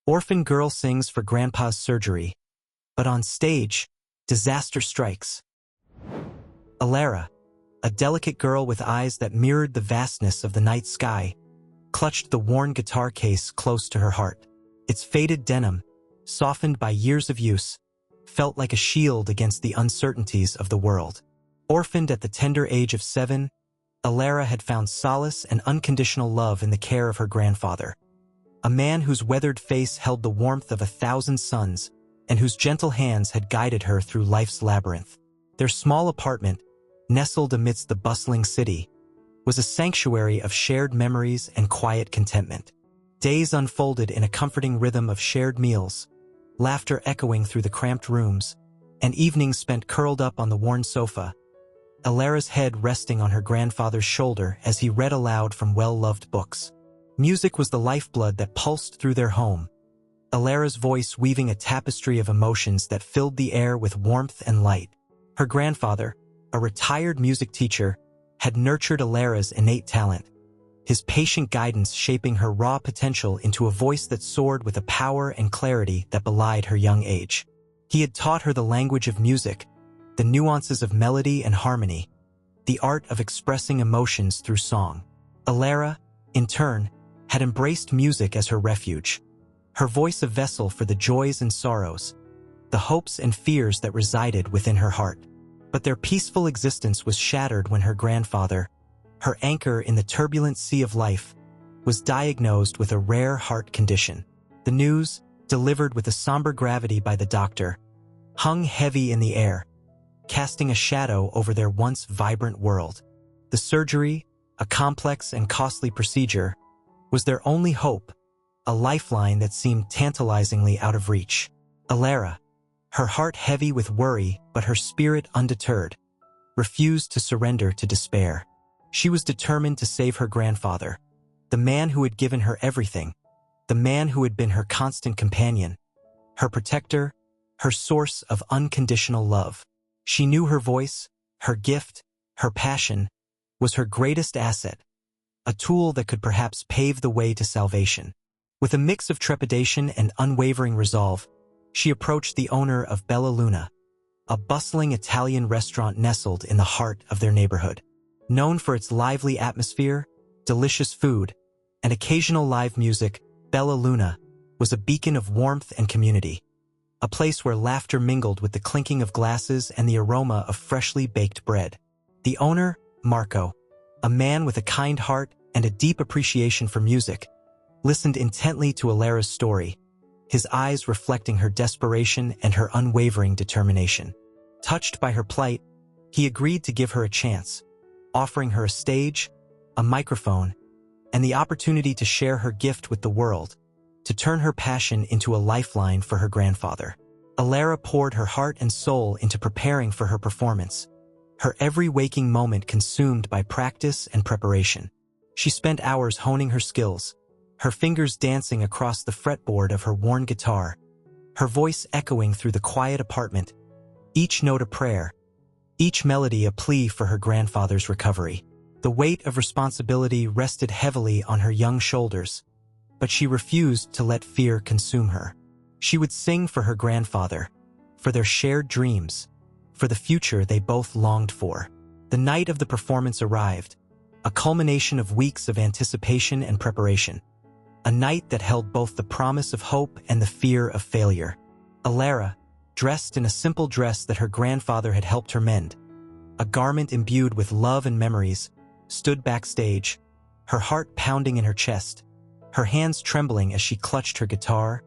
Orphan girl sings for grandpa's surgery, but on stage, disaster strikes. Alara, a delicate girl with eyes that mirrored the vastness of the night sky, clutched the worn guitar case close to her heart. Its faded denim, softened by years of use, felt like a shield against the uncertainties of the world. Orphaned at the tender age of 7, Alara had found solace and unconditional love in the care of her grandfather, a man whose weathered face held the warmth of 1,000 suns and whose gentle hands had guided her through life's labyrinth. Their small apartment, nestled amidst the bustling city, was a sanctuary of shared memories and quiet contentment. Days unfolded in a comforting rhythm of shared meals, laughter echoing through the cramped rooms, and evenings spent curled up on the worn sofa, Alara's head resting on her grandfather's shoulder as he read aloud from well-loved books. Music was the lifeblood that pulsed through their home, Alara's voice weaving a tapestry of emotions that filled the air with warmth and light. Her grandfather, a retired music teacher, had nurtured Alara's innate talent, his patient guidance shaping her raw potential into a voice that soared with a power and clarity that belied her young age. He had taught her the language of music, the nuances of melody and harmony, the art of expressing emotions through song. Alara, in turn, had embraced music as her refuge, her voice a vessel for the joys and sorrows, the hopes and fears that resided within her heart. But their peaceful existence was shattered when her grandfather, her anchor in the turbulent sea of life, was diagnosed with a rare heart condition. The news, delivered with a somber gravity by the doctor, hung heavy in the air, casting a shadow over their once vibrant world. The surgery, a complex and costly procedure, was their only hope, a lifeline that seemed tantalizingly out of reach. Alara, her heart heavy with worry but her spirit undeterred, refused to surrender to despair. She was determined to save her grandfather, the man who had given her everything, the man who had been her constant companion, her protector, her source of unconditional love. She knew her voice, her gift, her passion, was her greatest asset, a tool that could perhaps pave the way to salvation. With a mix of trepidation and unwavering resolve, she approached the owner of Bella Luna, a bustling Italian restaurant nestled in the heart of their neighborhood. Known for its lively atmosphere, delicious food, and occasional live music, Bella Luna was a beacon of warmth and community, a place where laughter mingled with the clinking of glasses and the aroma of freshly baked bread. The owner, Marco, a man with a kind heart and a deep appreciation for music, listened intently to Alara's story, his eyes reflecting her desperation and her unwavering determination. Touched by her plight, he agreed to give her a chance, offering her a stage, a microphone, and the opportunity to share her gift with the world, to turn her passion into a lifeline for her grandfather. Alara poured her heart and soul into preparing for her performance, her every waking moment consumed by practice and preparation. She spent hours honing her skills, her fingers dancing across the fretboard of her worn guitar, her voice echoing through the quiet apartment, each note a prayer, each melody a plea for her grandfather's recovery. The weight of responsibility rested heavily on her young shoulders, but she refused to let fear consume her. She would sing for her grandfather, for their shared dreams, for the future they both longed for. The night of the performance arrived, a culmination of weeks of anticipation and preparation, a night that held both the promise of hope and the fear of failure. Alara, dressed in a simple dress that her grandfather had helped her mend, a garment imbued with love and memories, stood backstage, her heart pounding in her chest, her hands trembling as she clutched her guitar,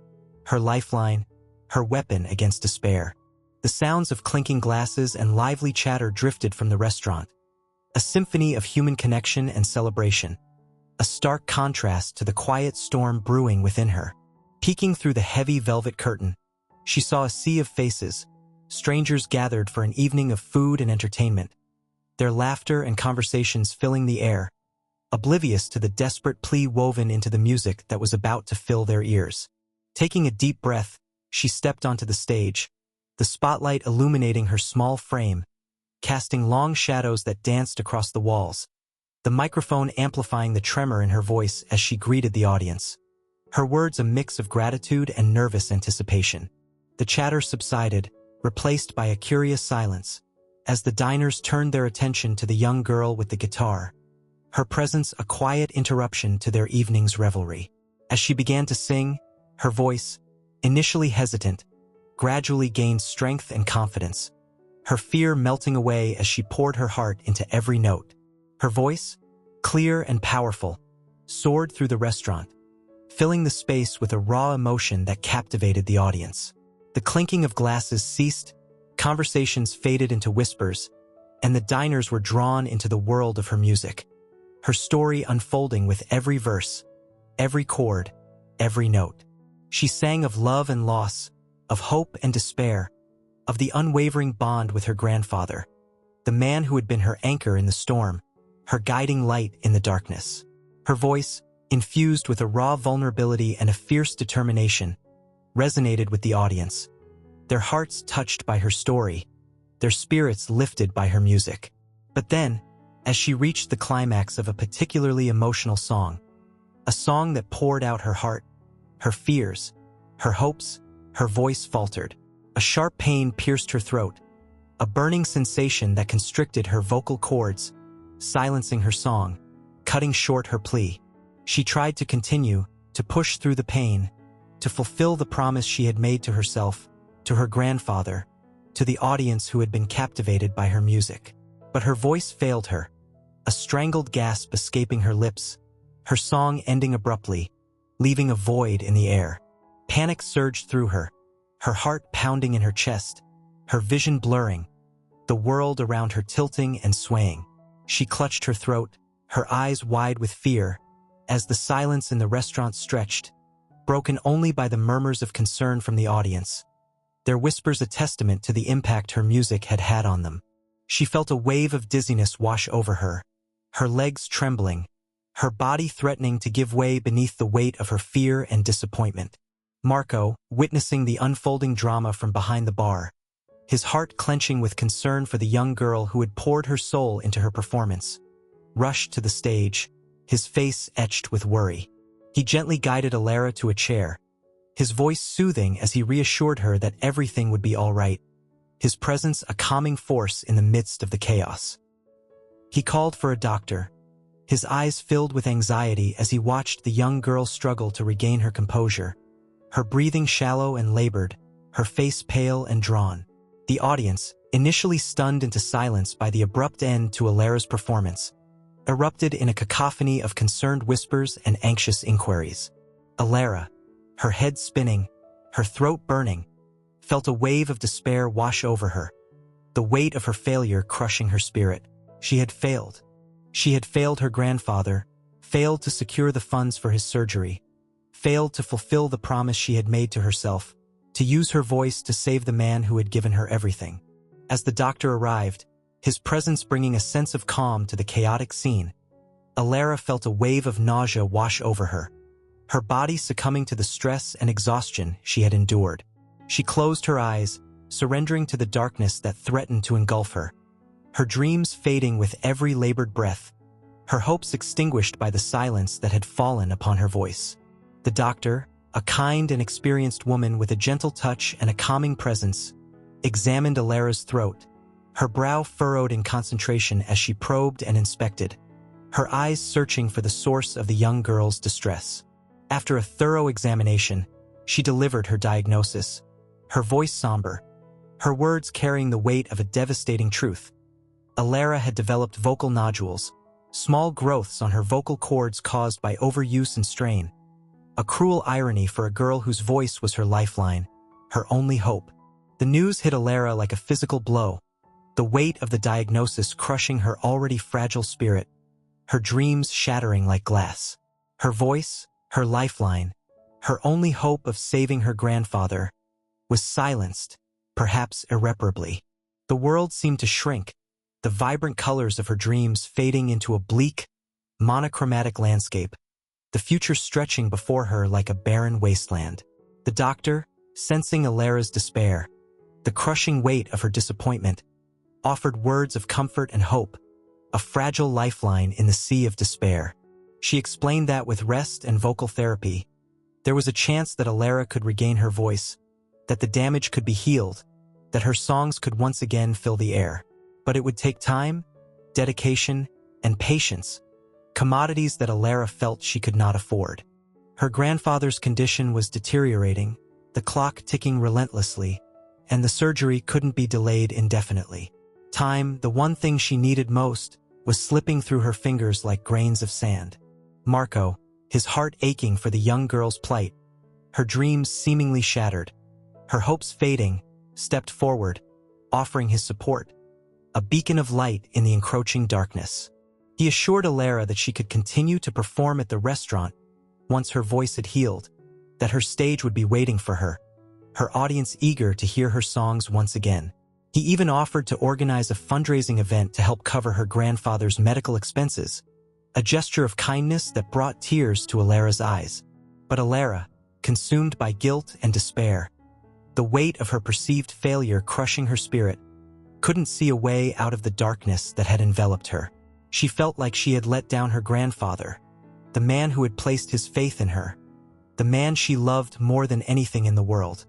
her lifeline, her weapon against despair. The sounds of clinking glasses and lively chatter drifted from the restaurant, a symphony of human connection and celebration, a stark contrast to the quiet storm brewing within her. Peeking through the heavy velvet curtain, she saw a sea of faces, strangers gathered for an evening of food and entertainment, their laughter and conversations filling the air, oblivious to the desperate plea woven into the music that was about to fill their ears. Taking a deep breath, she stepped onto the stage, the spotlight illuminating her small frame, casting long shadows that danced across the walls, the microphone amplifying the tremor in her voice as she greeted the audience. her words a mix of gratitude and nervous anticipation. The chatter subsided, replaced by a curious silence, as the diners turned their attention to the young girl with the guitar, her presence a quiet interruption to their evening's revelry. As she began to sing, her voice, initially hesitant, gradually gained strength and confidence, her fear melting away as she poured her heart into every note. Her voice, clear and powerful, soared through the restaurant, filling the space with a raw emotion that captivated the audience. The clinking of glasses ceased, conversations faded into whispers, and the diners were drawn into the world of her music, her story unfolding with every verse, every chord, every note. She sang of love and loss, of hope and despair, of the unwavering bond with her grandfather, the man who had been her anchor in the storm, her guiding light in the darkness. Her voice, infused with a raw vulnerability and a fierce determination, resonated with the audience, their hearts touched by her story, their spirits lifted by her music. But then, as she reached the climax of a particularly emotional song, a song that poured out her heart, her fears, her hopes, her voice faltered. A sharp pain pierced her throat, a burning sensation that constricted her vocal cords, silencing her song, cutting short her plea. She tried to continue, to push through the pain, to fulfill the promise she had made to herself, to her grandfather, to the audience who had been captivated by her music. But her voice failed her, a strangled gasp escaping her lips, her song ending abruptly, leaving a void in the air. Panic surged through her, her heart pounding in her chest, her vision blurring, the world around her tilting and swaying. She clutched her throat, her eyes wide with fear, as the silence in the restaurant stretched, broken only by the murmurs of concern from the audience, their whispers a testament to the impact her music had had on them. She felt a wave of dizziness wash over her, her legs trembling, her body threatening to give way beneath the weight of her fear and disappointment. Marco, witnessing the unfolding drama from behind the bar, his heart clenching with concern for the young girl who had poured her soul into her performance, rushed to the stage, his face etched with worry. He gently guided Alara to a chair, his voice soothing as he reassured her that everything would be all right, his presence a calming force in the midst of the chaos. He called for a doctor, his eyes filled with anxiety as he watched the young girl struggle to regain her composure, her breathing shallow and labored, her face pale and drawn. The audience, initially stunned into silence by the abrupt end to Alara's performance, erupted in a cacophony of concerned whispers and anxious inquiries. Alara, her head spinning, her throat burning, felt a wave of despair wash over her, the weight of her failure crushing her spirit. She had failed. She had failed her grandfather, failed to secure the funds for his surgery, failed to fulfill the promise she had made to herself, to use her voice to save the man who had given her everything. As the doctor arrived, his presence bringing a sense of calm to the chaotic scene, Alara felt a wave of nausea wash over her, her body succumbing to the stress and exhaustion she had endured. She closed her eyes, surrendering to the darkness that threatened to engulf her, her dreams fading with every labored breath, her hopes extinguished by the silence that had fallen upon her voice. The doctor, a kind and experienced woman with a gentle touch and a calming presence, examined Alara's throat, her brow furrowed in concentration as she probed and inspected, her eyes searching for the source of the young girl's distress. After a thorough examination, she delivered her diagnosis, her voice somber, her words carrying the weight of a devastating truth. Alara had developed vocal nodules, small growths on her vocal cords caused by overuse and strain. A cruel irony for a girl whose voice was her lifeline, her only hope. The news hit Alara like a physical blow, the weight of the diagnosis crushing her already fragile spirit, her dreams shattering like glass. Her voice, her lifeline, her only hope of saving her grandfather, was silenced, perhaps irreparably. The world seemed to shrink, the vibrant colors of her dreams fading into a bleak, monochromatic landscape, the future stretching before her like a barren wasteland. The doctor, sensing Alara's despair, the crushing weight of her disappointment, offered words of comfort and hope, a fragile lifeline in the sea of despair. She explained that with rest and vocal therapy, There was a chance that Alara could regain her voice, that the damage could be healed, that her songs could once again fill the air. But it would take time, dedication, and patience, commodities that Alara felt she could not afford. Her grandfather's condition was deteriorating, the clock ticking relentlessly, and the surgery couldn't be delayed indefinitely. Time, the one thing she needed most, was slipping through her fingers like grains of sand. Marco, his heart aching for the young girl's plight, her dreams seemingly shattered, her hopes fading, stepped forward, offering his support, a beacon of light in the encroaching darkness. He assured Alara that she could continue to perform at the restaurant once her voice had healed, that her stage would be waiting for her audience eager to hear her songs once again. He even offered to organize a fundraising event to help cover her grandfather's medical expenses, a gesture of kindness that brought tears to Alara's eyes. But Alara, consumed by guilt and despair, the weight of her perceived failure crushing her spirit, couldn't see a way out of the darkness that had enveloped her. She felt like she had let down her grandfather, the man who had placed his faith in her, the man she loved more than anything in the world.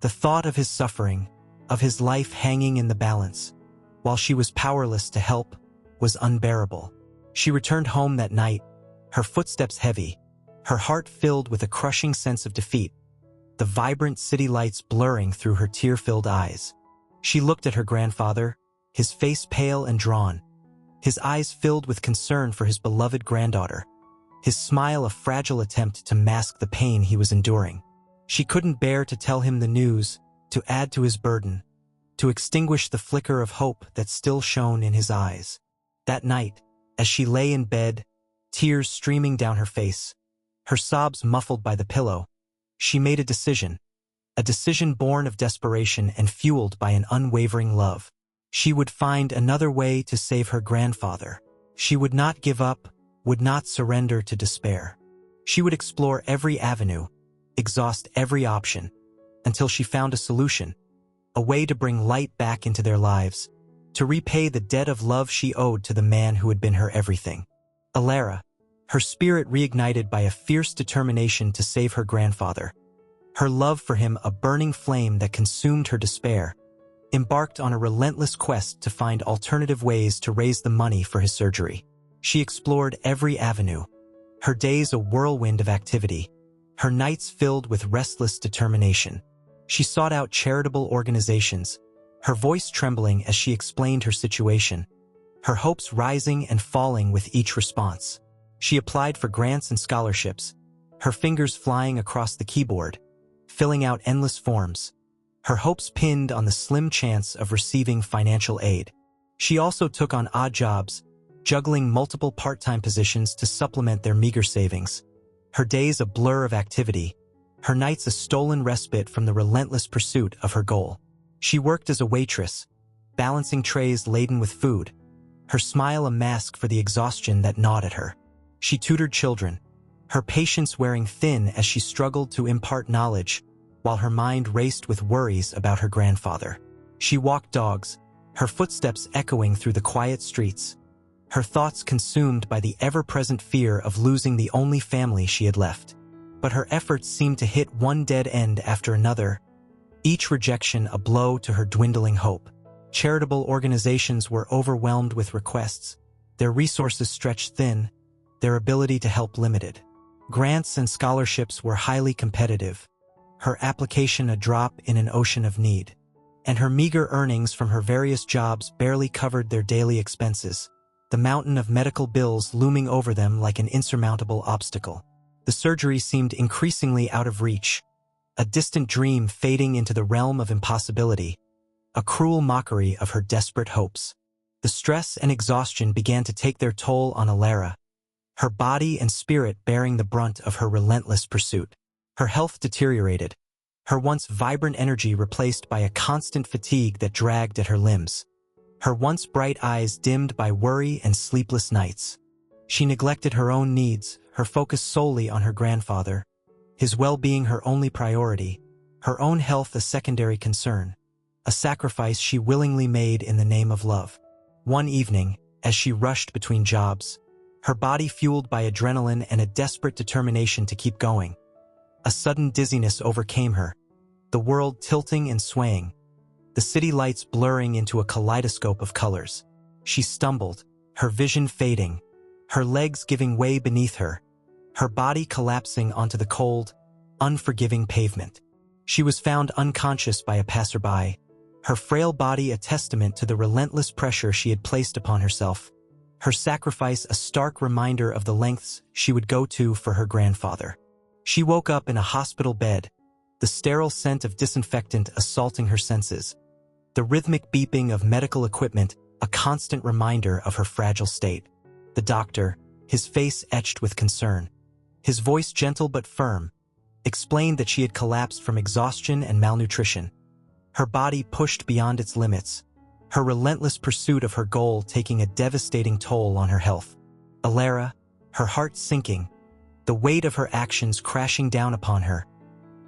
The thought of his suffering, of his life hanging in the balance, while she was powerless to help, was unbearable. She returned home that night, her footsteps heavy, her heart filled with a crushing sense of defeat, the vibrant city lights blurring through her tear-filled eyes. She looked at her grandfather, his face pale and drawn, his eyes filled with concern for his beloved granddaughter, his smile a fragile attempt to mask the pain he was enduring. She couldn't bear to tell him the news, to add to his burden, to extinguish the flicker of hope that still shone in his eyes. That night, as she lay in bed, tears streaming down her face, her sobs muffled by the pillow, she made a decision born of desperation and fueled by an unwavering love. She would find another way to save her grandfather. She would not give up, would not surrender to despair. She would explore every avenue, exhaust every option, until she found a solution, a way to bring light back into their lives, to repay the debt of love she owed to the man who had been her everything. Alara, her spirit reignited by a fierce determination to save her grandfather, her love for him a burning flame that consumed her despair, embarked on a relentless quest to find alternative ways to raise the money for his surgery. She explored every avenue, her days a whirlwind of activity, her nights filled with restless determination. She sought out charitable organizations, her voice trembling as she explained her situation, her hopes rising and falling with each response. She applied for grants and scholarships, her fingers flying across the keyboard, filling out endless forms, her hopes pinned on the slim chance of receiving financial aid. She also took on odd jobs, juggling multiple part-time positions to supplement their meager savings. Her days a blur of activity, her nights a stolen respite from the relentless pursuit of her goal. She worked as a waitress, balancing trays laden with food, her smile a mask for the exhaustion that gnawed at her. She tutored children, her patience wearing thin as she struggled to impart knowledge, while her mind raced with worries about her grandfather. She walked dogs, her footsteps echoing through the quiet streets, her thoughts consumed by the ever-present fear of losing the only family she had left. But her efforts seemed to hit one dead end after another, each rejection a blow to her dwindling hope. Charitable organizations were overwhelmed with requests, their resources stretched thin, their ability to help limited. Grants and scholarships were highly competitive, her application a drop in an ocean of need, and her meager earnings from her various jobs barely covered their daily expenses, the mountain of medical bills looming over them like an insurmountable obstacle. The surgery seemed increasingly out of reach, a distant dream fading into the realm of impossibility, a cruel mockery of her desperate hopes. The stress and exhaustion began to take their toll on Alara, her body and spirit bearing the brunt of her relentless pursuit. Her health deteriorated, her once vibrant energy replaced by a constant fatigue that dragged at her limbs, her once bright eyes dimmed by worry and sleepless nights. She neglected her own needs, her focus solely on her grandfather, his well-being her only priority, her own health a secondary concern, a sacrifice she willingly made in the name of love. One evening, as she rushed between jobs, her body fueled by adrenaline and a desperate determination to keep going, A sudden dizziness overcame her, the world tilting and swaying, the city lights blurring into a kaleidoscope of colors. She stumbled, her vision fading, her legs giving way beneath her, her body collapsing onto the cold, unforgiving pavement. She was found unconscious by a passerby, her frail body a testament to the relentless pressure she had placed upon herself, her sacrifice a stark reminder of the lengths she would go to for her grandfather. She woke up in a hospital bed, the sterile scent of disinfectant assaulting her senses, the rhythmic beeping of medical equipment a constant reminder of her fragile state. The doctor, his face etched with concern, his voice gentle but firm, explained that she had collapsed from exhaustion and malnutrition, her body pushed beyond its limits, her relentless pursuit of her goal taking a devastating toll on her health. Alara, her heart sinking, the weight of her actions crashing down upon her,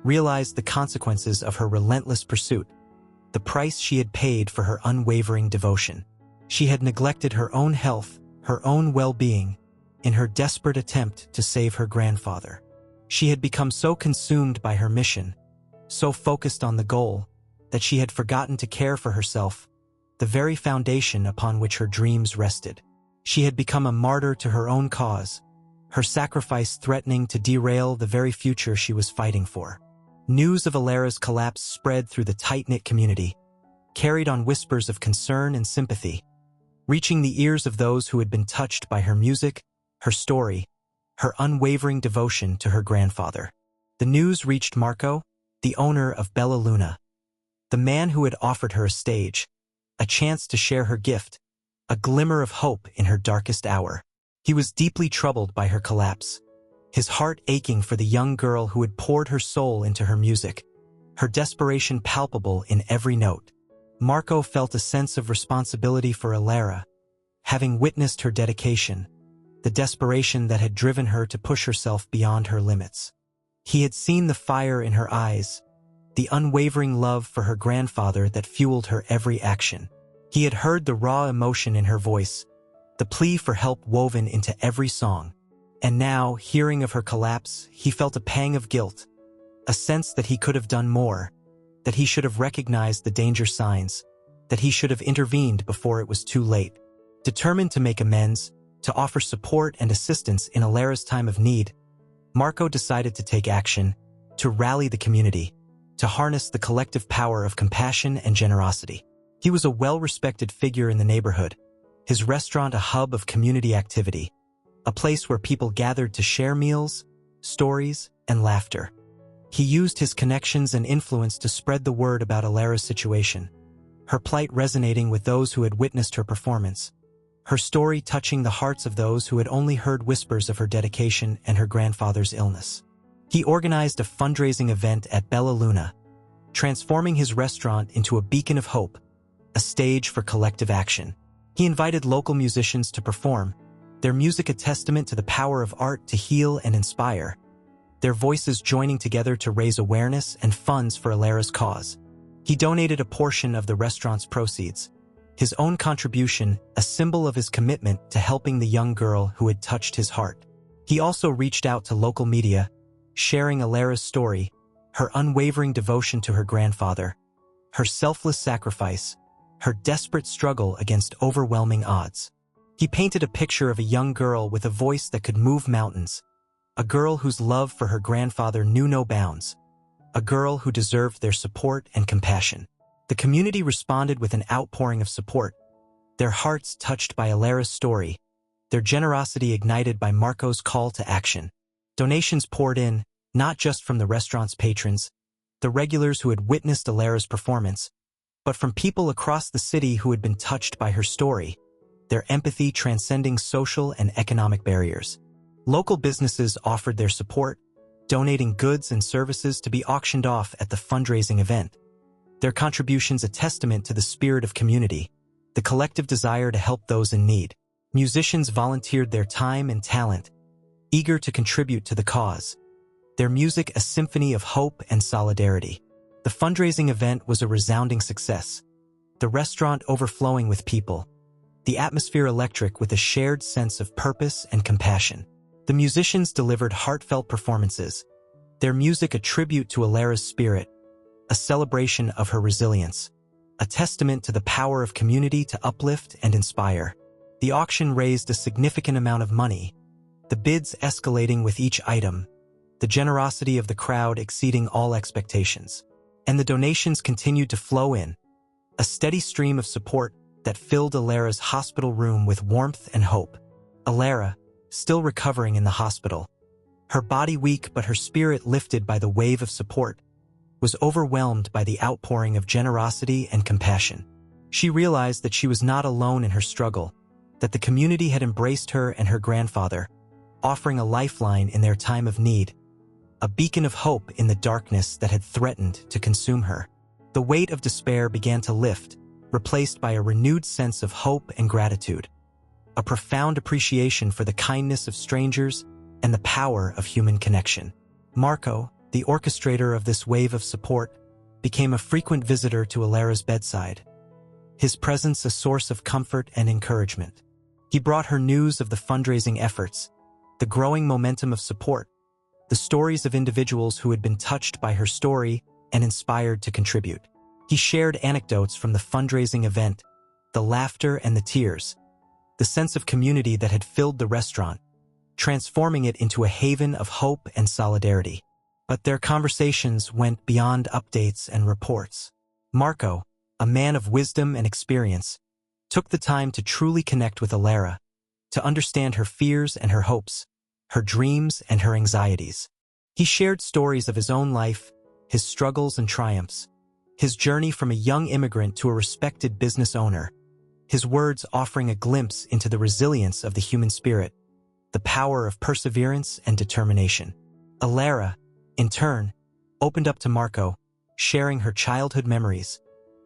realized the consequences of her relentless pursuit, the price she had paid for her unwavering devotion. She had neglected her own health, her own well-being, in her desperate attempt to save her grandfather. She had become so consumed by her mission, so focused on the goal, that she had forgotten to care for herself, the very foundation upon which her dreams rested. She had become a martyr to her own cause, her sacrifice threatening to derail the very future she was fighting for. News of Alara's collapse spread through the tight-knit community, carried on whispers of concern and sympathy, reaching the ears of those who had been touched by her music, her story, her unwavering devotion to her grandfather. The news reached Marco, the owner of Bella Luna, the man who had offered her a stage, a chance to share her gift, a glimmer of hope in her darkest hour. He was deeply troubled by her collapse, his heart aching for the young girl who had poured her soul into her music, her desperation palpable in every note. Marco felt a sense of responsibility for Alara, having witnessed her dedication, the desperation that had driven her to push herself beyond her limits. He had seen the fire in her eyes, the unwavering love for her grandfather that fueled her every action. He had heard the raw emotion in her voice, the plea for help woven into every song. And now, hearing of her collapse, he felt a pang of guilt, a sense that he could have done more, that he should have recognized the danger signs, that he should have intervened before it was too late. Determined to make amends, to offer support and assistance in Alara's time of need, Marco decided to take action, to rally the community, to harness the collective power of compassion and generosity. He was a well-respected figure in the neighborhood, his restaurant a hub of community activity, a place where people gathered to share meals, stories, and laughter. He used his connections and influence to spread the word about Alara's situation, her plight resonating with those who had witnessed her performance, her story touching the hearts of those who had only heard whispers of her dedication and her grandfather's illness. He organized a fundraising event at Bella Luna, transforming his restaurant into a beacon of hope, a stage for collective action. He invited local musicians to perform, their music a testament to the power of art to heal and inspire, their voices joining together to raise awareness and funds for Alara's cause. He donated a portion of the restaurant's proceeds, his own contribution a symbol of his commitment to helping the young girl who had touched his heart. He also reached out to local media, sharing Alara's story, her unwavering devotion to her grandfather, her selfless sacrifice, her desperate struggle against overwhelming odds. He painted a picture of a young girl with a voice that could move mountains, a girl whose love for her grandfather knew no bounds, a girl who deserved their support and compassion. The community responded with an outpouring of support, their hearts touched by Alara's story, their generosity ignited by Marco's call to action. Donations poured in, not just from the restaurant's patrons, the regulars who had witnessed Alara's performance, but from people across the city who had been touched by her story, their empathy transcending social and economic barriers. Local businesses offered their support, donating goods and services to be auctioned off at the fundraising event. Their contributions a testament to the spirit of community, the collective desire to help those in need. Musicians volunteered their time and talent, eager to contribute to the cause, their music a symphony of hope and solidarity. The fundraising event was a resounding success, the restaurant overflowing with people, the atmosphere electric with a shared sense of purpose and compassion. The musicians delivered heartfelt performances, their music a tribute to Alera's spirit, a celebration of her resilience, a testament to the power of community to uplift and inspire. The auction raised a significant amount of money, the bids escalating with each item, the generosity of the crowd exceeding all expectations. And the donations continued to flow in, a steady stream of support that filled Alera's hospital room with warmth and hope. Alera, still recovering in the hospital, her body weak but her spirit lifted by the wave of support, was overwhelmed by the outpouring of generosity and compassion. She realized that she was not alone in her struggle, that the community had embraced her and her grandfather, offering a lifeline in their time of need, a beacon of hope in the darkness that had threatened to consume her. The weight of despair began to lift, replaced by a renewed sense of hope and gratitude, a profound appreciation for the kindness of strangers and the power of human connection. Marco, the orchestrator of this wave of support, became a frequent visitor to Alera's bedside, his presence a source of comfort and encouragement. He brought her news of the fundraising efforts, the growing momentum of support, the stories of individuals who had been touched by her story and inspired to contribute. He shared anecdotes from the fundraising event, the laughter and the tears, the sense of community that had filled the restaurant, transforming it into a haven of hope and solidarity. But their conversations went beyond updates and reports. Marco, a man of wisdom and experience, took the time to truly connect with Alera, to understand her fears and her hopes, her dreams and her anxieties. He shared stories of his own life, his struggles and triumphs, his journey from a young immigrant to a respected business owner, his words offering a glimpse into the resilience of the human spirit, the power of perseverance and determination. Alera, in turn, opened up to Marco, sharing her childhood memories,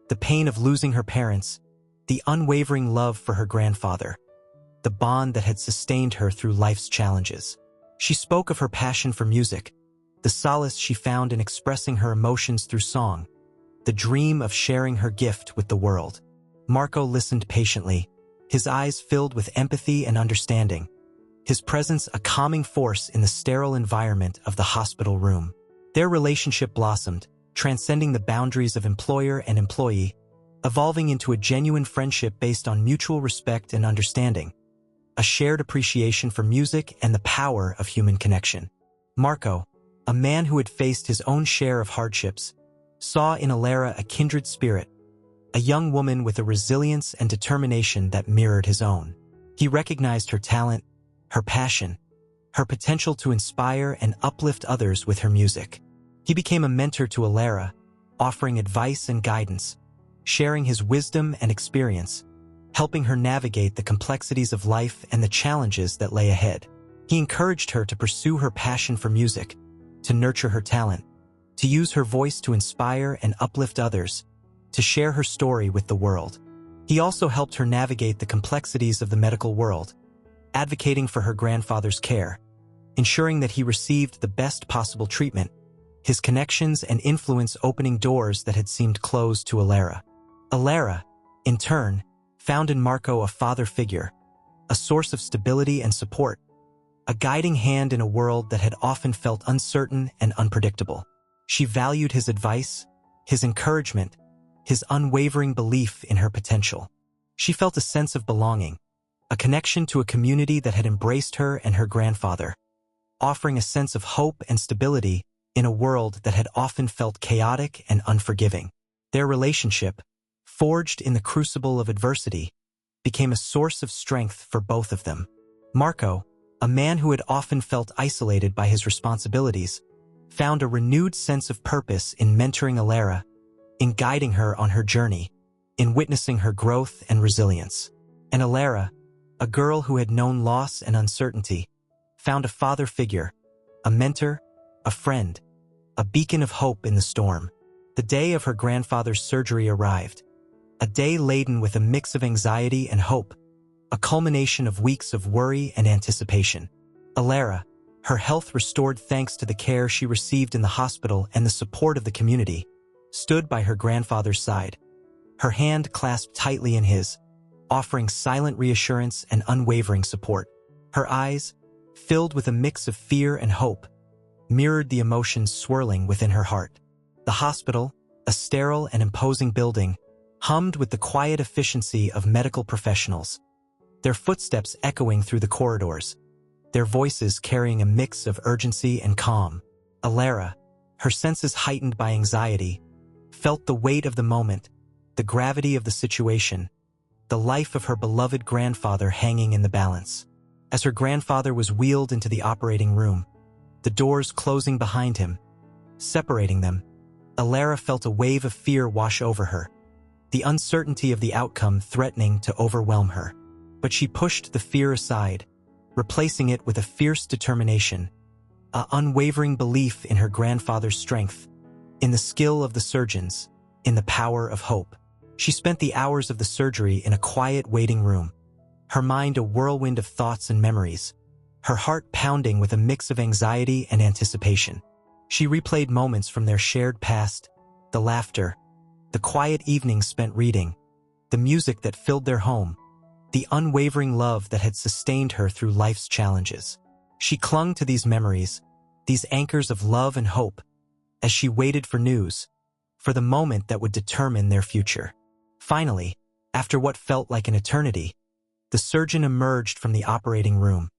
the pain of losing her parents, the unwavering love for her grandfather, the bond that had sustained her through life's challenges. She spoke of her passion for music, the solace she found in expressing her emotions through song, the dream of sharing her gift with the world. Marco listened patiently, his eyes filled with empathy and understanding, his presence a calming force in the sterile environment of the hospital room. Their relationship blossomed, transcending the boundaries of employer and employee, evolving into a genuine friendship based on mutual respect and understanding, a shared appreciation for music and the power of human connection. Marco, a man who had faced his own share of hardships, saw in Alera a kindred spirit, a young woman with a resilience and determination that mirrored his own. He recognized her talent, her passion, her potential to inspire and uplift others with her music. He became a mentor to Alera, offering advice and guidance, sharing his wisdom and experience, helping her navigate the complexities of life and the challenges that lay ahead. He encouraged her to pursue her passion for music, to nurture her talent, to use her voice to inspire and uplift others, to share her story with the world. He also helped her navigate the complexities of the medical world, advocating for her grandfather's care, ensuring that he received the best possible treatment, his connections and influence opening doors that had seemed closed to Alera. Alera, in turn, found in Marco a father figure, a source of stability and support, a guiding hand in a world that had often felt uncertain and unpredictable. She valued his advice, his encouragement, his unwavering belief in her potential. She felt a sense of belonging, a connection to a community that had embraced her and her grandfather, offering a sense of hope and stability in a world that had often felt chaotic and unforgiving. Their relationship, forged in the crucible of adversity, became a source of strength for both of them. Marco, a man who had often felt isolated by his responsibilities, found a renewed sense of purpose in mentoring Alera, in guiding her on her journey, in witnessing her growth and resilience. And Alera, a girl who had known loss and uncertainty, found a father figure, a mentor, a friend, a beacon of hope in the storm. The day of her grandfather's surgery arrived, a day laden with a mix of anxiety and hope, a culmination of weeks of worry and anticipation. Alera, her health restored thanks to the care she received in the hospital and the support of the community, stood by her grandfather's side, her hand clasped tightly in his, offering silent reassurance and unwavering support. Her eyes, filled with a mix of fear and hope, mirrored the emotions swirling within her heart. The hospital, a sterile and imposing building, hummed with the quiet efficiency of medical professionals, their footsteps echoing through the corridors, their voices carrying a mix of urgency and calm. Alara, her senses heightened by anxiety, felt the weight of the moment, the gravity of the situation, the life of her beloved grandfather hanging in the balance. As her grandfather was wheeled into the operating room, the doors closing behind him, separating them, Alara felt a wave of fear wash over her, the uncertainty of the outcome threatening to overwhelm her. But she pushed the fear aside, replacing it with a fierce determination, an unwavering belief in her grandfather's strength, in the skill of the surgeons, in the power of hope. She spent the hours of the surgery in a quiet waiting room, her mind a whirlwind of thoughts and memories, her heart pounding with a mix of anxiety and anticipation. She replayed moments from their shared past, the laughter, the quiet evenings spent reading, the music that filled their home, the unwavering love that had sustained her through life's challenges. She clung to these memories, these anchors of love and hope, as she waited for news, for the moment that would determine their future. Finally, after what felt like an eternity, the surgeon emerged from the operating room,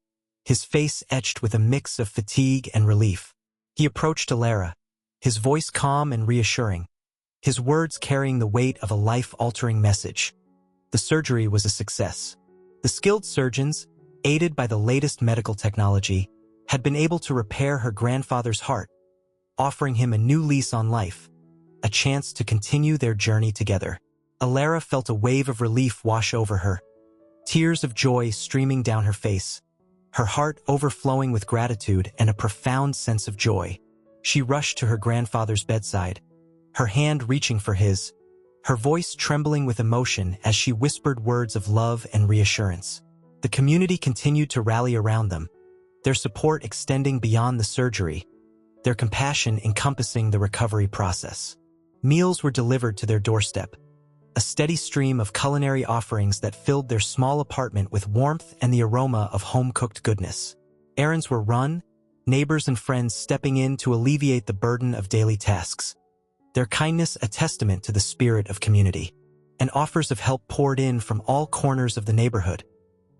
his face etched with a mix of fatigue and relief. He approached Alara, his voice calm and reassuring, his words carrying the weight of a life-altering message. The surgery was a success. The skilled surgeons, aided by the latest medical technology, had been able to repair her grandfather's heart, offering him a new lease on life, a chance to continue their journey together. Alara felt a wave of relief wash over her, tears of joy streaming down her face, her heart overflowing with gratitude and a profound sense of joy. She rushed to her grandfather's bedside, her hand reaching for his, her voice trembling with emotion as she whispered words of love and reassurance. The community continued to rally around them, their support extending beyond the surgery, their compassion encompassing the recovery process. Meals were delivered to their doorstep, a steady stream of culinary offerings that filled their small apartment with warmth and the aroma of home-cooked goodness. Errands were run, neighbors and friends stepping in to alleviate the burden of daily tasks, their kindness a testament to the spirit of community. And offers of help poured in from all corners of the neighborhood,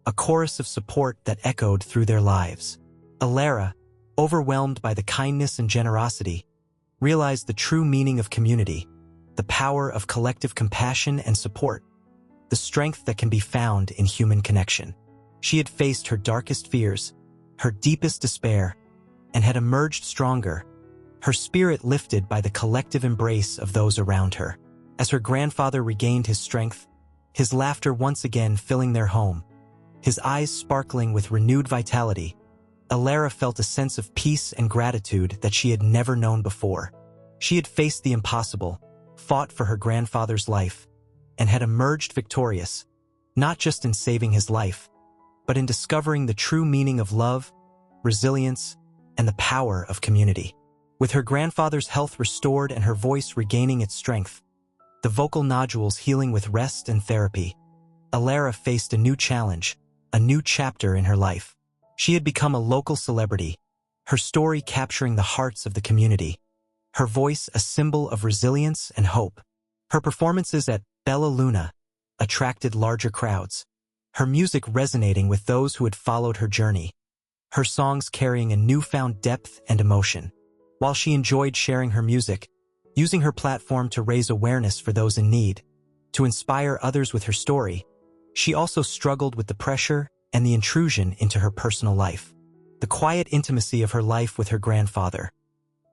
a chorus of support that echoed through their lives. Alara, overwhelmed by the kindness and generosity, realized the true meaning of community, the power of collective compassion and support, the strength that can be found in human connection. She had faced her darkest fears, her deepest despair, and had emerged stronger, her spirit lifted by the collective embrace of those around her. As her grandfather regained his strength, his laughter once again filling their home, his eyes sparkling with renewed vitality, Alara felt a sense of peace and gratitude that she had never known before. She had faced the impossible, fought for her grandfather's life, and had emerged victorious, not just in saving his life, but in discovering the true meaning of love, resilience, and the power of community. With her grandfather's health restored and her voice regaining its strength, the vocal nodules healing with rest and therapy, Alara faced a new challenge, a new chapter in her life. She had become a local celebrity, her story capturing the hearts of the community, her voice a symbol of resilience and hope. Her performances at Bella Luna attracted larger crowds, her music resonating with those who had followed her journey, her songs carrying a newfound depth and emotion. While she enjoyed sharing her music, using her platform to raise awareness for those in need, to inspire others with her story, she also struggled with the pressure and the intrusion into her personal life. The quiet intimacy of her life with her grandfather,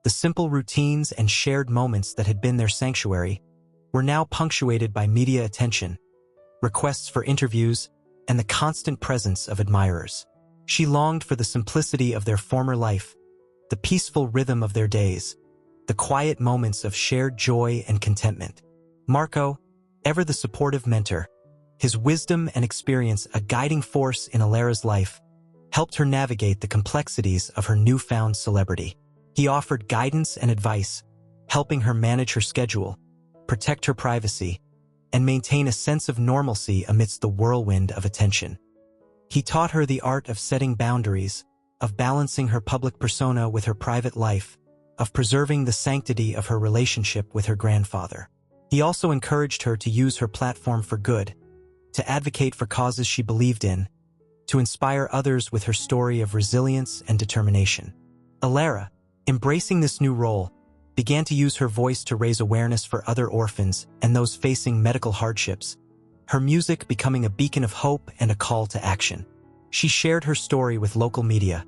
the simple routines and shared moments that had been their sanctuary, were now punctuated by media attention, requests for interviews, and the constant presence of admirers. She longed for the simplicity of their former life, the peaceful rhythm of their days, the quiet moments of shared joy and contentment. Marco, ever the supportive mentor, his wisdom and experience a guiding force in Alara's life, helped her navigate the complexities of her newfound celebrity. He offered guidance and advice, helping her manage her schedule, protect her privacy, and maintain a sense of normalcy amidst the whirlwind of attention. He taught her the art of setting boundaries, of balancing her public persona with her private life, of preserving the sanctity of her relationship with her grandfather. He also encouraged her to use her platform for good, to advocate for causes she believed in, to inspire others with her story of resilience and determination. Alara, embracing this new role, began to use her voice to raise awareness for other orphans and those facing medical hardships, her music becoming a beacon of hope and a call to action. She shared her story with local media,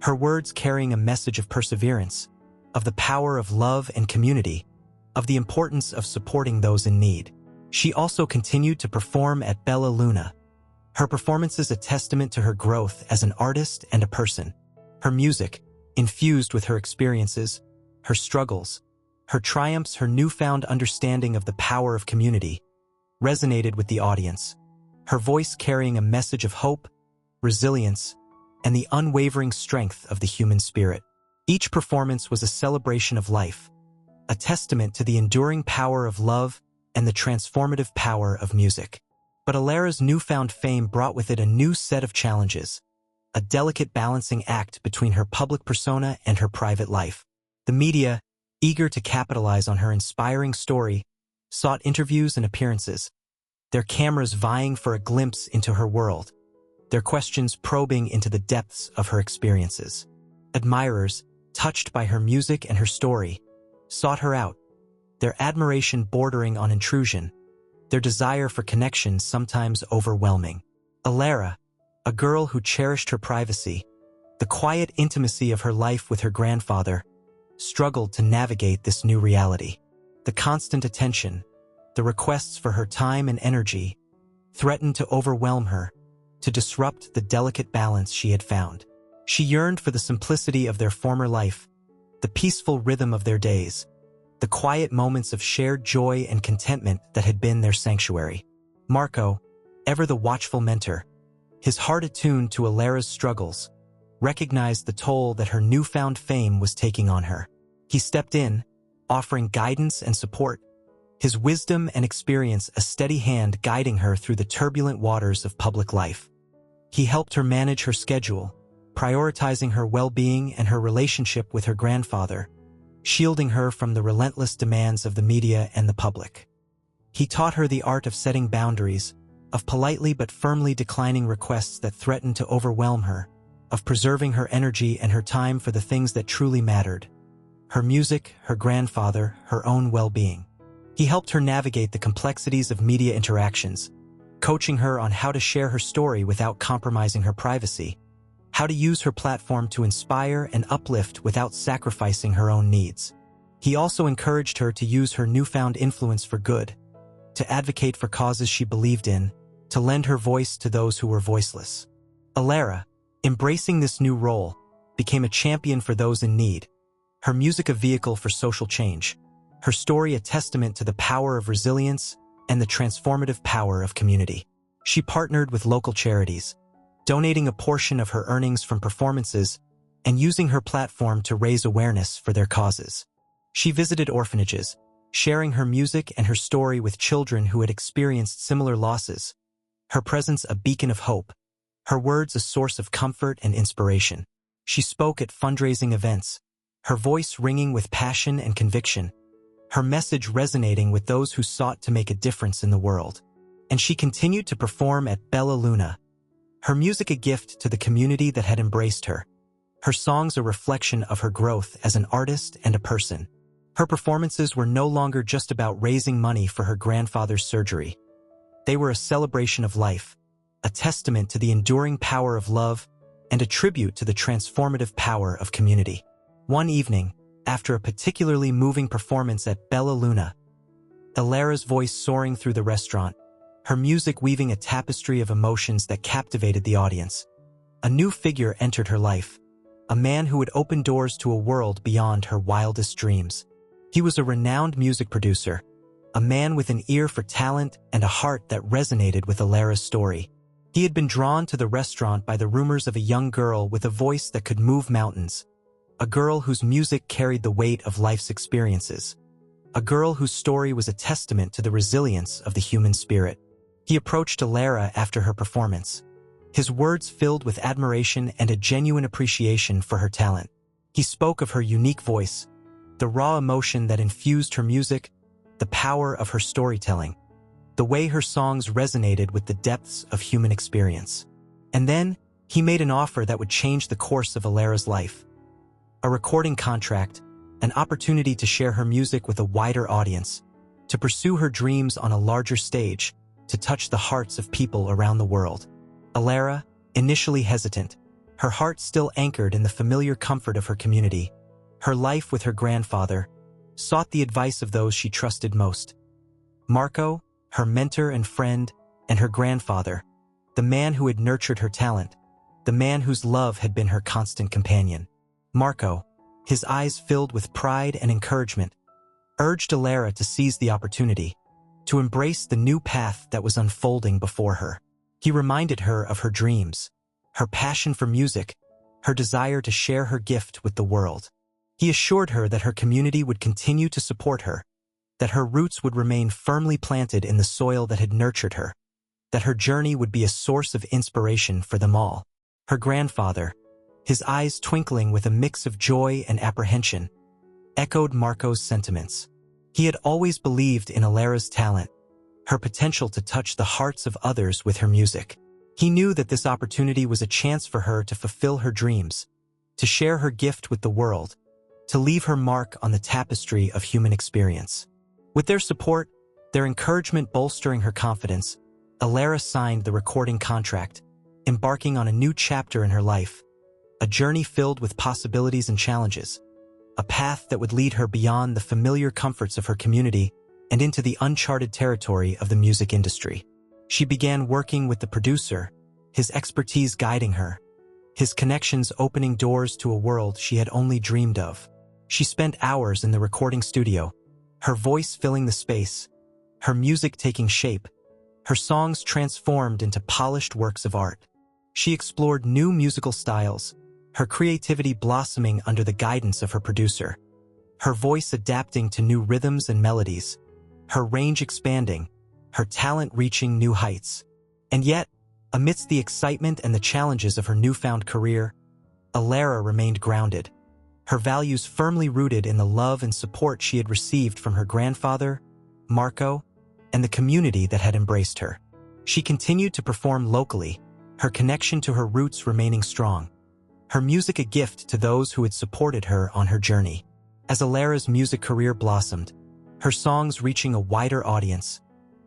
her words carrying a message of perseverance, of the power of love and community, of the importance of supporting those in need. She also continued to perform at Bella Luna, her performances a testament to her growth as an artist and a person. Her music, infused with her experiences, her struggles, her triumphs, her newfound understanding of the power of community, resonated with the audience, her voice carrying a message of hope, resilience, and the unwavering strength of the human spirit. Each performance was a celebration of life, a testament to the enduring power of love and the transformative power of music. But Alara's newfound fame brought with it a new set of challenges, a delicate balancing act between her public persona and her private life. The media, eager to capitalize on her inspiring story, sought interviews and appearances, their cameras vying for a glimpse into her world, their questions probing into the depths of her experiences. Admirers, touched by her music and her story, sought her out, their admiration bordering on intrusion, their desire for connection sometimes overwhelming. Alara, a girl who cherished her privacy, the quiet intimacy of her life with her grandfather, struggled to navigate this new reality. The constant attention, the requests for her time and energy, threatened to overwhelm her, to disrupt the delicate balance she had found. She yearned for the simplicity of their former life, the peaceful rhythm of their days, the quiet moments of shared joy and contentment that had been their sanctuary. Marco, ever the watchful mentor, his heart attuned to Alara's struggles, recognized the toll that her newfound fame was taking on her. He stepped in, offering guidance and support, his wisdom and experience a steady hand guiding her through the turbulent waters of public life. He helped her manage her schedule, prioritizing her well-being and her relationship with her grandfather, shielding her from the relentless demands of the media and the public. He taught her the art of setting boundaries, of politely but firmly declining requests that threatened to overwhelm her, of preserving her energy and her time for the things that truly mattered: her music, her grandfather, her own well-being. He helped her navigate the complexities of media interactions, coaching her on how to share her story without compromising her privacy, how to use her platform to inspire and uplift without sacrificing her own needs. He also encouraged her to use her newfound influence for good, to advocate for causes she believed in, to lend her voice to those who were voiceless. Alara, embracing this new role, became a champion for those in need, her music a vehicle for social change, her story a testament to the power of resilience and the transformative power of community. She partnered with local charities, donating a portion of her earnings from performances and using her platform to raise awareness for their causes. She visited orphanages, sharing her music and her story with children who had experienced similar losses, her presence a beacon of hope, her words a source of comfort and inspiration. She spoke at fundraising events, her voice ringing with passion and conviction, her message resonating with those who sought to make a difference in the world. And she continued to perform at Bella Luna, her music a gift to the community that had embraced her, her songs a reflection of her growth as an artist and a person. Her performances were no longer just about raising money for her grandfather's surgery. They were a celebration of life, a testament to the enduring power of love, and a tribute to the transformative power of community. One evening, after a particularly moving performance at Bella Luna, Alara's voice soaring through the restaurant, her music weaving a tapestry of emotions that captivated the audience. A new figure entered her life, a man who would open doors to a world beyond her wildest dreams. He was a renowned music producer, a man with an ear for talent and a heart that resonated with Alara's story. He had been drawn to the restaurant by the rumors of a young girl with a voice that could move mountains, a girl whose music carried the weight of life's experiences, a girl whose story was a testament to the resilience of the human spirit. He approached Alara after her performance, his words filled with admiration and a genuine appreciation for her talent. He spoke of her unique voice, the raw emotion that infused her music, the power of her storytelling, the way her songs resonated with the depths of human experience. And then, he made an offer that would change the course of Alera's life. A recording contract, an opportunity to share her music with a wider audience, to pursue her dreams on a larger stage, to touch the hearts of people around the world. Alera, initially hesitant, her heart still anchored in the familiar comfort of her community, her life with her grandfather, sought the advice of those she trusted most. Marco, her mentor and friend, and her grandfather, the man who had nurtured her talent, the man whose love had been her constant companion. Marco, his eyes filled with pride and encouragement, urged Alera to seize the opportunity, to embrace the new path that was unfolding before her. He reminded her of her dreams, her passion for music, her desire to share her gift with the world. He assured her that her community would continue to support her, that her roots would remain firmly planted in the soil that had nurtured her, that her journey would be a source of inspiration for them all. Her grandfather, his eyes twinkling with a mix of joy and apprehension, echoed Marco's sentiments. He had always believed in Alera's talent, her potential to touch the hearts of others with her music. He knew that this opportunity was a chance for her to fulfill her dreams, to share her gift with the world, to leave her mark on the tapestry of human experience. With their support, their encouragement bolstering her confidence, Alera signed the recording contract, embarking on a new chapter in her life, a journey filled with possibilities and challenges, a path that would lead her beyond the familiar comforts of her community and into the uncharted territory of the music industry. She began working with the producer, his expertise guiding her, his connections opening doors to a world she had only dreamed of. She spent hours in the recording studio, her voice filling the space, her music taking shape, her songs transformed into polished works of art. She explored new musical styles, her creativity blossoming under the guidance of her producer, her voice adapting to new rhythms and melodies, her range expanding, her talent reaching new heights. And yet, amidst the excitement and the challenges of her newfound career, Alera remained grounded, her values firmly rooted in the love and support she had received from her grandfather, Marco, and the community that had embraced her. She continued to perform locally, her connection to her roots remaining strong, her music a gift to those who had supported her on her journey. As Alera's music career blossomed, her songs reaching a wider audience,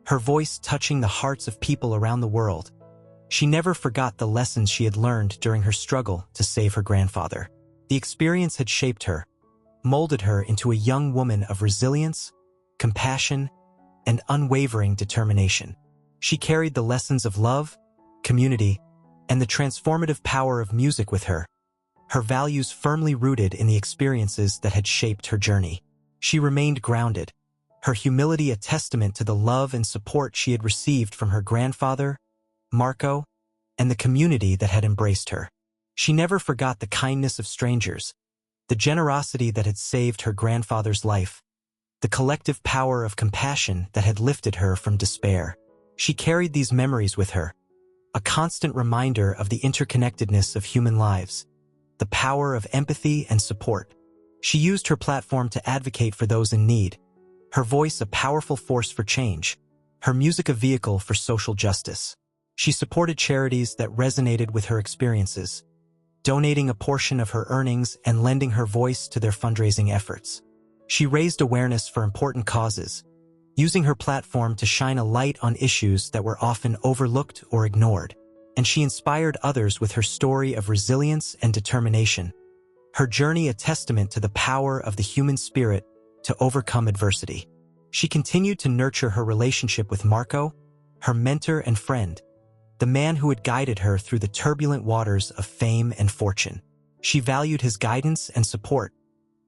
her voice touching the hearts of people around the world, she never forgot the lessons she had learned during her struggle to save her grandfather. The experience had shaped her, molded her into a young woman of resilience, compassion, and unwavering determination. She carried the lessons of love, community, and the transformative power of music with her, her values firmly rooted in the experiences that had shaped her journey. She remained grounded, her humility a testament to the love and support she had received from her grandfather, Marco, and the community that had embraced her. She never forgot the kindness of strangers, the generosity that had saved her grandfather's life, the collective power of compassion that had lifted her from despair. She carried these memories with her, a constant reminder of the interconnectedness of human lives, the power of empathy and support. She used her platform to advocate for those in need, her voice a powerful force for change, her music a vehicle for social justice. She supported charities that resonated with her experiences, donating a portion of her earnings and lending her voice to their fundraising efforts. She raised awareness for important causes, using her platform to shine a light on issues that were often overlooked or ignored, and she inspired others with her story of resilience and determination, her journey a testament to the power of the human spirit to overcome adversity. She continued to nurture her relationship with Marco, her mentor and friend, the man who had guided her through the turbulent waters of fame and fortune. She valued his guidance and support,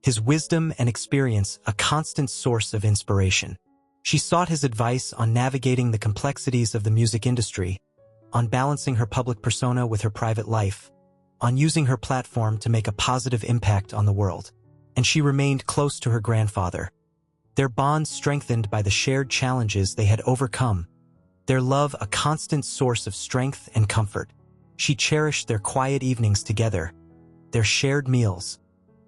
his wisdom and experience a constant source of inspiration. She sought his advice on navigating the complexities of the music industry, on balancing her public persona with her private life, on using her platform to make a positive impact on the world. And she remained close to her grandfather, their bond strengthened by the shared challenges they had overcome, their love a constant source of strength and comfort. She cherished their quiet evenings together, their shared meals,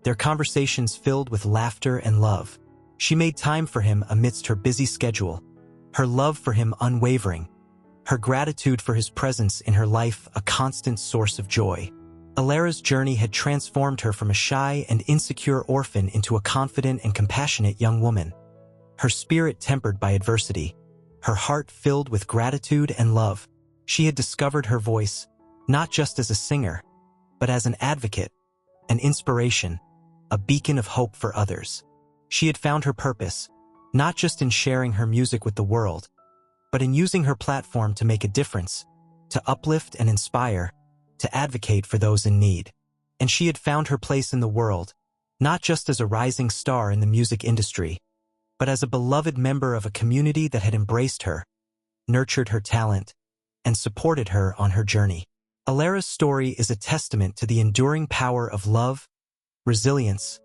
their conversations filled with laughter and love. She made time for him amidst her busy schedule, her love for him unwavering, her gratitude for his presence in her life a constant source of joy. Alara's journey had transformed her from a shy and insecure orphan into a confident and compassionate young woman. Her spirit tempered by adversity, her heart filled with gratitude and love. She had discovered her voice, not just as a singer, but as an advocate, an inspiration, a beacon of hope for others. She had found her purpose, not just in sharing her music with the world, but in using her platform to make a difference, to uplift and inspire, to advocate for those in need. And she had found her place in the world, not just as a rising star in the music industry, but as a beloved member of a community that had embraced her, nurtured her talent, and supported her on her journey. Alara's story is a testament to the enduring power of love, resilience,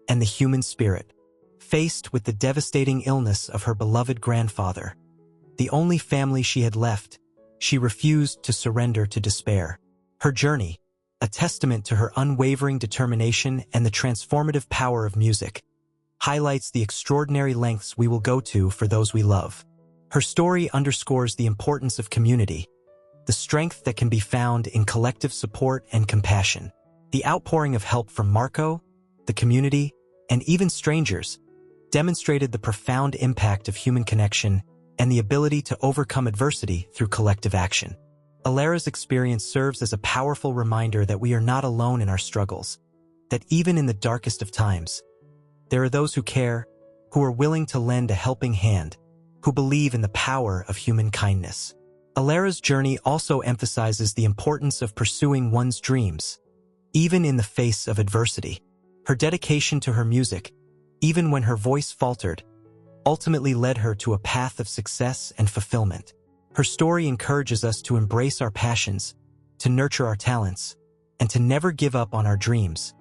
and the human spirit. Faced with the devastating illness of her beloved grandfather, the only family she had left, she refused to surrender to despair. Her journey, a testament to her unwavering determination and the transformative power of music, highlights the extraordinary lengths we will go to for those we love. Her story underscores the importance of community, the strength that can be found in collective support and compassion. The outpouring of help from Marco, the community, and even strangers demonstrated the profound impact of human connection and the ability to overcome adversity through collective action. Alara's experience serves as a powerful reminder that we are not alone in our struggles, that even in the darkest of times, there are those who care, who are willing to lend a helping hand, who believe in the power of human kindness. Alara's journey also emphasizes the importance of pursuing one's dreams, even in the face of adversity. Her dedication to her music, even when her voice faltered, ultimately led her to a path of success and fulfillment. Her story encourages us to embrace our passions, to nurture our talents, and to never give up on our dreams,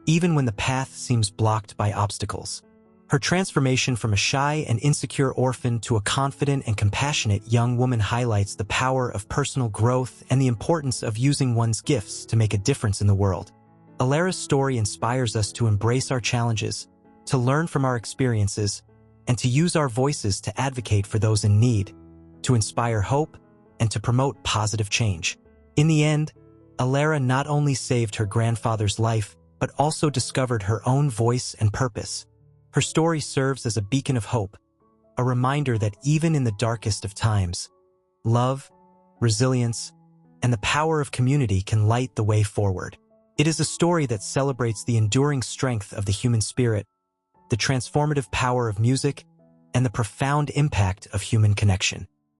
even when the path seems blocked by obstacles. Her transformation from a shy and insecure orphan to a confident and compassionate young woman highlights the power of personal growth and the importance of using one's gifts to make a difference in the world. Alara's story inspires us to embrace our challenges, to learn from our experiences, and to use our voices to advocate for those in need, to inspire hope, and to promote positive change. In the end, Alara not only saved her grandfather's life, but also discovered her own voice and purpose. Her story serves as a beacon of hope, a reminder that even in the darkest of times, love, resilience, and the power of community can light the way forward. It is a story that celebrates the enduring strength of the human spirit, the transformative power of music, and the profound impact of human connection.